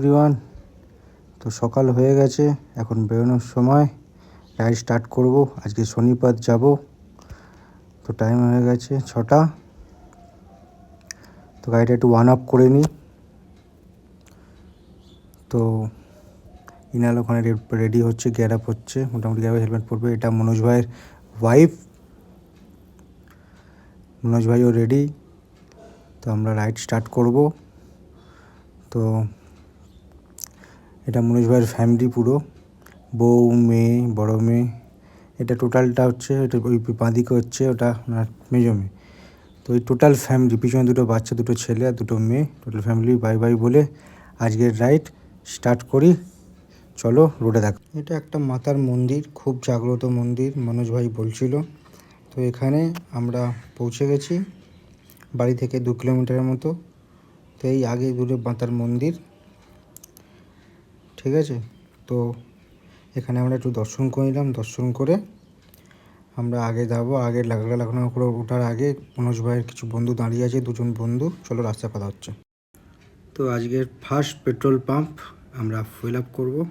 Everyone. তো সকাল হয়ে গেছে, এখন বেরোনোর সময়। রাইড স্টার্ট করব। আজকে শনিবার যাব। তো টাইম হয়ে গেছে 6টা। তো গাড়িটা একটু ওয়ার্ম আপ করে নিই। তো ইনাল ওখানে রেডি হচ্ছে, গিয়ার আপ হচ্ছে, মোটামুটি গিয়ার হেলমেট পরবে। এটা মনোজ ভাইয়ের ওয়াইফ। মনোজ ভাইও রেডি। তো আমরা রাইড স্টার্ট করব। তো এটা মনোজ ভাইয়ের ফ্যামিলি পুরো, বউ, মেয়ে, বড় মেয়ে। এটা টোটালটা হচ্ছে, এটা ওই বাঁদিকে হচ্ছে ওটা ওনার মেজো মেয়ে। তো এই টোটাল ফ্যামিলি, পিছনে দুটো বাচ্চা, দুটো ছেলে আর দুটো মেয়ে, টোটাল ফ্যামিলি বাই বাই বলে আজকের রাইড স্টার্ট করি। চলো রোডে দেখ। এটা একটা মাতার মন্দির, খুব জাগ্রত মন্দির, মনোজ ভাই বলছিল। তো এখানে আমরা পৌঁছে গেছি বাড়ি থেকে 2 কিলোমিটারের মতো। তো এই আগে দূরে মাতার মন্দির, ঠিক আছে। তো এখানে আমরা একটু দর্শন করে নিলাম। দর্শন করে আমরা আগে যাবো। আগে লাগানো করে ওঠার আগে মনোজ ভাইয়ের কিছু বন্ধু দাঁড়িয়ে আছে, 2জন বন্ধু। চলো রাস্তায় কথা হচ্ছে। তো আজকের ফার্স্ট পেট্রোল পাম্প আমরা ফুয়েল আপ করবো।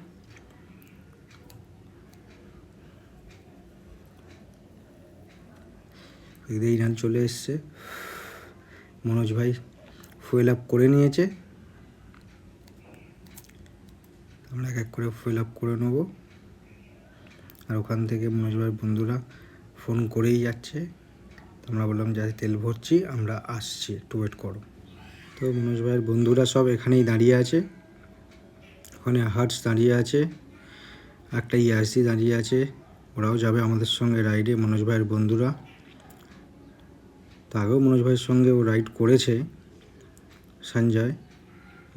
এদিকে ইনাল চলে এসছে, মনোজ ভাই ফুয়েল আপ করে নিয়েছে। আমরা এক এক করে ফুয়েল আপ করে নেব। আর ওখান থেকে মনোজ ভাইয়ের বন্ধুরা ফোন করেই যাচ্ছে। আমরা বললাম যে তেল ভরছি, আমরা আসছি, একটু ওয়েট করো। তো মনোজ ভাইয়ের বন্ধুরা সব এখানেই দাঁড়িয়ে আছে। ওখানে হার্টস দাঁড়িয়ে আছে, একটা ইয়ারসি দাঁড়িয়ে আছে। ওরাও যাবে আমাদের সঙ্গে রাইডে, মনোজ ভাইয়ের বন্ধুরা। তো আগেও মনোজ ভাইয়ের সঙ্গে ও রাইড করেছে, সঞ্জয়,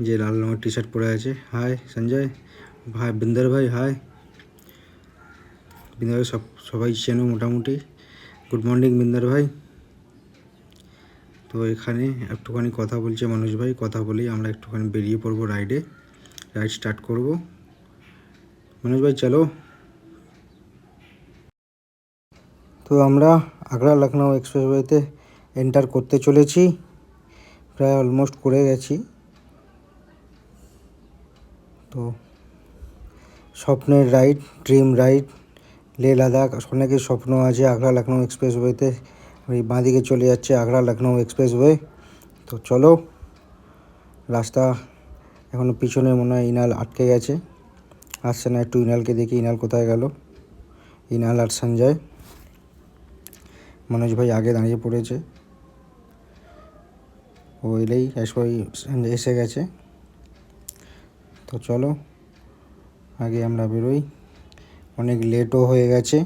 যে লাল রঙের টি শার্ট পরে আছে। হাই সঞ্জয় ভাই, বিন্দর ভাই হাই। বিন্দর ভাই সবাই চেনো মোটামুটি। গুড মর্নিং বিন্দর ভাই। তো এখানে একটুখানি কথা বলছে মনোজ ভাই, কথা বলেই আমরা একটুখানি বেরিয়ে পড়বো রাইডে। রাইড স্টার্ট করব। মনোজ ভাই চলো। তো আমরা আগ্রা লখনউ এক্সপ্রেসওয়েতে এন্টার করতে চলেছি, প্রায় অলমোস্ট করে গেছি। তো স্বপ্নের ride, dream ride, Leh Ladakh, অনেকের স্বপ্ন আছে আগ্রা লখনউ এক্সপ্রেসওয়েতে। এই বাঁদিকে চলে যাচ্ছে আগ্রা লখনউ এক্সপ্রেসওয়ে। তো চলো। রাস্তা এখনও পিছনে মনে হয় ইনাল আটকে গেছে, আসছে না। একটু ইনালকে দেখি, ইনাল কোথায় গেল। ইনাল আর সঞ্জয়। মনোজ ভাই আগে দাঁড়িয়ে পড়েছে, ও এলেই সঞ্জয় এসে গেছে। তো চলো আগে আমরা বেরোই, অনেক লেটও হয়ে গেছে।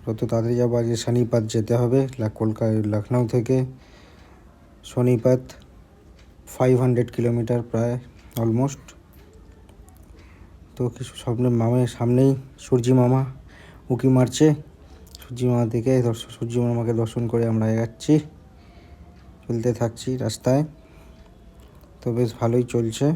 যত তাড়াতাড়ি যাবো। আজকে শনিপাত যেতে হবে লখনউ থেকে। শনিপাত 500 কিলোমিটার প্রায় অলমোস্ট। তো কিছু মামের সামনেই সূর্যি মামা উঁকি মারছে। সূর্যি মামা দেখে সূর্যি মামাকে দর্শন করে আমরা এগাচ্ছি, চলতে থাকছি রাস্তায়। তো বেশ ভালোই চলছে।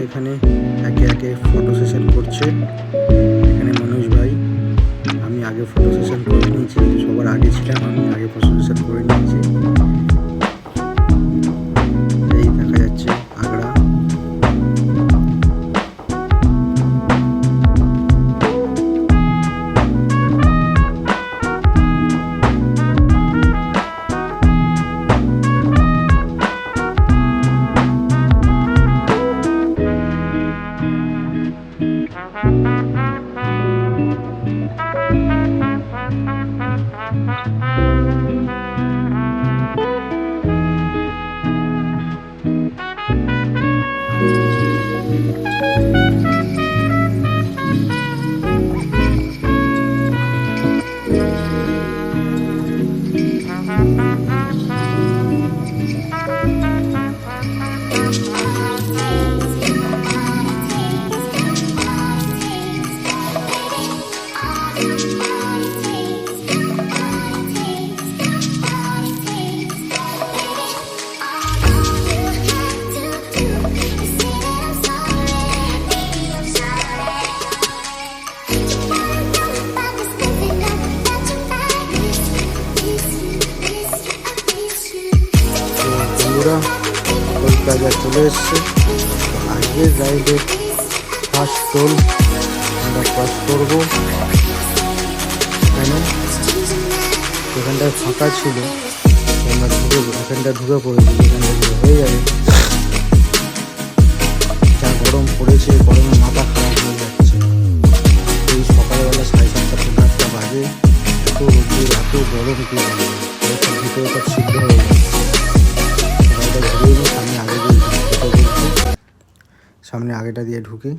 এখানে একে একে ফটো সেশন করছে। এখানে মনোজ ভাই, আমি আগে ফটো সেশন করে নিয়েছি, সবার আগে ছিলাম আমি, আগে ফটো সেশন করে নিয়েছি। এই দেখা যাচ্ছে আগ্রা। চলে এসছে। আজকের রাইডের ফার্স্ট টোল আমরা ক্রস করবো। এখানটায় ফাঁকা ছিল, আমরা এখানটা ঢুকে পড়েছি, এখান থেকে হয়ে যাবে। যা গরম পড়েছে, গরমে মাথা খারাপ হয়ে যাচ্ছে। এই সকালবেলা 7:30 থেকে 8টা বাজে, এত রোদ্দুর, এত গরম, কি বলবো, সব ভিতরে সব সিদ্ধ হয়ে যাচ্ছে। সবাইটা ঘুরিয়ে নিই, সামনে আগে দিয়ে ঢুকে বলছি, সামনে আগেটা দিয়ে ঢুকি।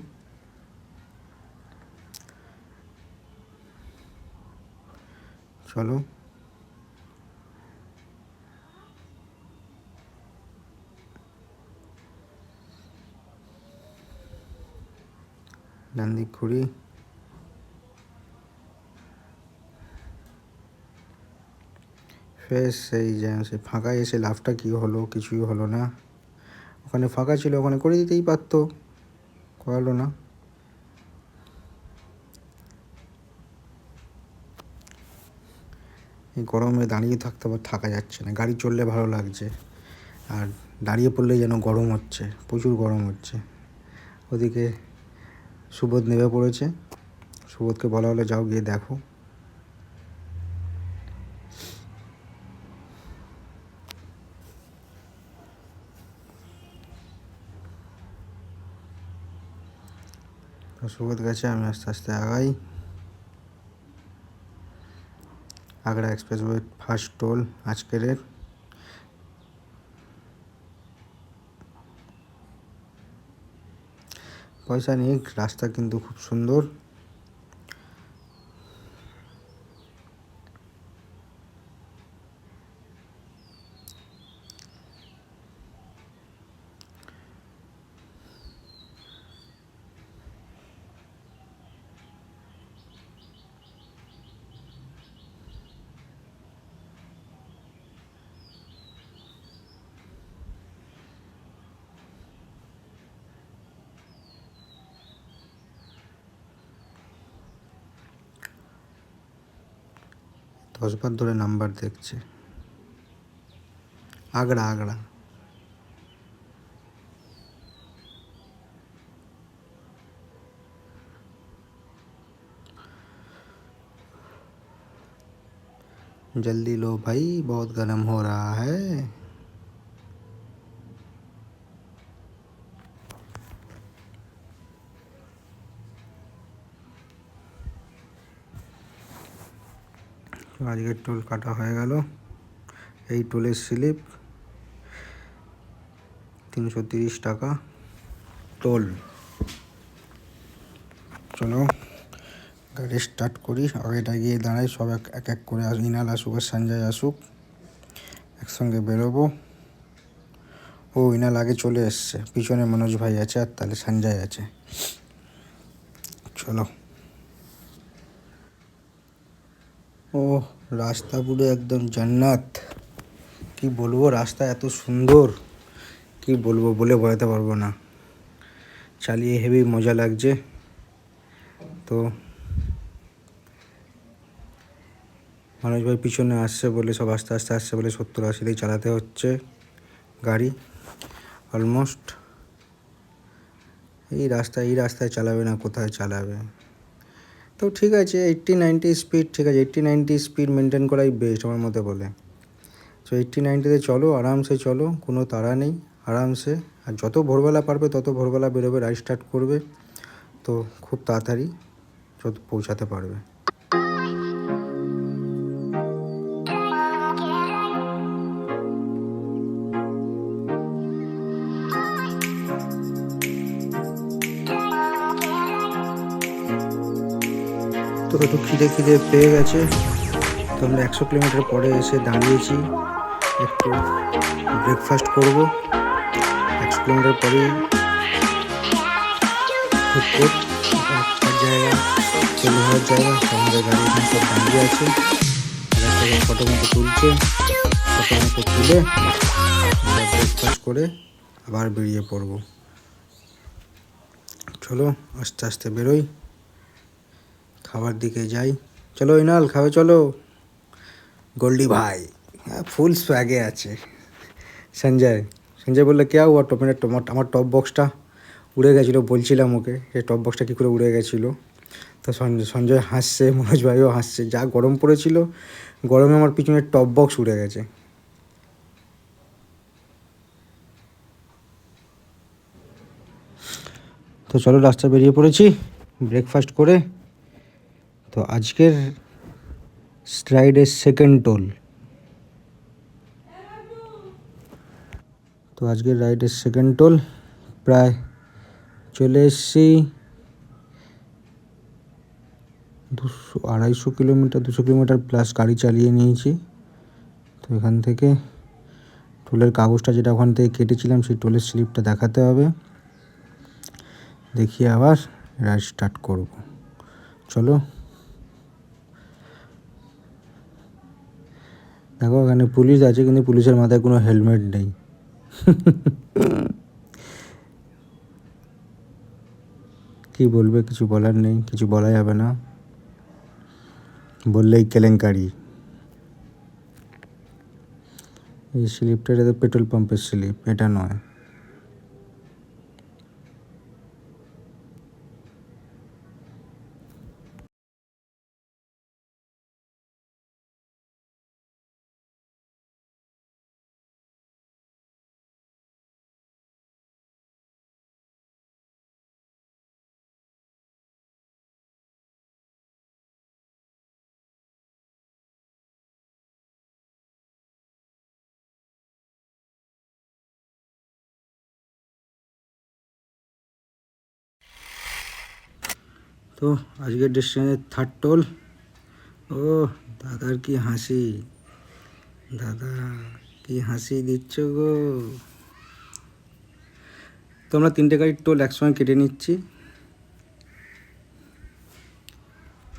চলো ডান দিক ঘুরি। ফের সেই ফাঁকায় এসে লাভটা কী হলো, কিছুই হলো না। ওখানে ফাঁকা ছিল, ওখানে করে দিতেই পারতো, করালো না। এই গরমে দাঁড়িয়ে থাকা যাচ্ছে না, গাড়ি চললে ভালো লাগছে, আর দাঁড়িয়ে পড়লে যেন গরম হচ্ছে, প্রচুর গরম হচ্ছে। ওদিকে সুবোধ নেমে পড়েছে, সুবোধকে বলা হলো যাও গিয়ে দেখো। সুবোধ গেছে, আমি আস্তে আস্তে আগাই। আগ্রা এক্সপ্রেসওয়ে ফার্স্ট টোল আজকের। পয়সা নেই, রাস্তা কিন্তু খুব সুন্দর। দশবার ধরে নাম্বার দেখছে। আগ্রা আগ্রা जल्दी लो भाई, बहुत गर्म हो रहा है। আজকের টোল কাটা হয়ে গেল। এই টোলের স্লিপ 330 টাকা টোল। চলো গাড়ি স্টার্ট করি, আগেটা গিয়ে দাঁড়াই, সব এক এক করে ইনাল আসুক আর সঞ্জয় আসুক, একসঙ্গে বেরোবো। ও ইনাল আগে চলে এসছে, পিছনে মনোজ ভাই আছে, আর তাহলে সঞ্জয় আছে। চলো। ও রাস্তা পুরো একদম জান্নাত, কি বলবো, রাস্তা এত সুন্দর, কি বলবো, বলে বোঝাতে পারবো না। চালিয়ে হেভি মজা লাগছে। তো মনোজ ভাই পিছনে আসছে বলে, সব আস্তে আস্তে আসছে বলে 70-80তেই চালাতে হচ্ছে গাড়ি অলমোস্ট। এই রাস্তায় চালাবে না, কোথায় চালাবে? তো ঠিক আছে, 80-90 স্পিড, ঠিক আছে, 80-90 স্পিড মেনটেন করাই বেস্ট আমার মতে বলে। তো 80-90তে চলো, আরামসে চলো, কোনো তাড়া নেই, আরামসে। আর যত ভোরবেলা পারবে তত ভোরবেলা বেরোবে, রাইড স্টার্ট করবে, তো খুব তাড়াতাড়ি যত পৌঁছাতে পারবে। তো একটু খিদে পেয়ে গেছে, তো আমরা 100 কিলোমিটার পরে এসে দাঁড়িয়েছি, একটু ব্রেকফাস্ট করবো। 100 কিলোমিটার পরেই ফুটকোর্ট একটা জায়গা, চলে হওয়ার জায়গা, আমাদের গাড়ি এখানে সব দাঁড়িয়ে আছে, ফটো মতো তুলছে, ফটো মতো তুলে আমরা ব্রেকফাস্ট করে আবার বেরিয়ে পড়বো। চলো আস্তে আস্তে বেরোই, খাবার দিকে যাই। চলো ইনাল খাবে, চলো। গোল্ডি ভাই ফুল স্ব্যাগে আছে। সঞ্জয় সঞ্জয় বললো কে হুয়া টপ আমার টপ বক্সটা উড়ে গেছিলো, বলছিলাম ওকে যে টপ বক্সটা কী করে উড়ে গেছিলো। তো সঞ্জয় হাসছে, মনোজ ভাইও হাসছে, যা গরম পড়েছিল, গরমে আমার পিছনে টপ বক্স উড়ে গেছে। তো চলো রাস্তা বেরিয়ে পড়েছি ব্রেকফাস্ট করে। তো আজকের রাইডের সেকেন্ড টোল। তো আজকের রাইডের সেকেন্ড টোল প্রায় চলে এসছি 200-250 কিলোমিটার, 200 কিলোমিটার প্লাস গাড়ি চালিয়ে নিয়েছি। তো এখান থেকে টোলের কাগজটা যেটা ওখান থেকে কেটেছিলাম সেই টোলের স্লিপটা দেখাতে হবে, দেখিয়ে আবার রাইড স্টার্ট করব। চলো দেখো এখানে পুলিশ আছে, কিন্তু পুলিশের মাথায় কোনো হেলমেট নেই। কি বলবে, কিছু বলার নেই, কিছু বলা যাবে না, বললেই কেলেঙ্কারি। এই স্লিপটা, এটা তো পেট্রোল পাম্পের স্লিপ, এটা নয়। তো আজকের ডেস্টিনেশনের থার্ড টোল। ও দাদার কি হাসি, দাদা কি হাসি দিচ্ছ গো। তো আমরা 3টে গাড়ির টোল একসঙ্গে কেটে নিচ্ছি,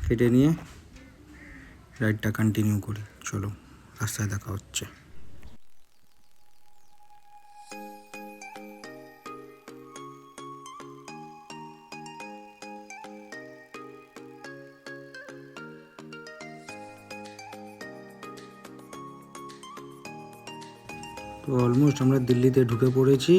কেটে নিয়ে রাইডটা কন্টিনিউ করি। চলো রাস্তায় দেখা হচ্ছে। তো অলমোস্ট আমরা দিল্লিতে ঢুকে পড়েছি।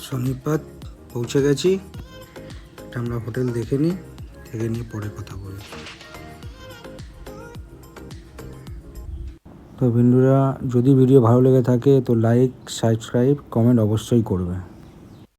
শনিপাত পৌঁছে গেছি, এটা আমরা হোটেল দেখে নিই, থেকে নিয়ে পরে কথা বলি। তো বন্ধুরা, যদি ভিডিও ভালো লেগে থাকে তো লাইক, সাবস্ক্রাইব, কমেন্ট অবশ্যই করবে।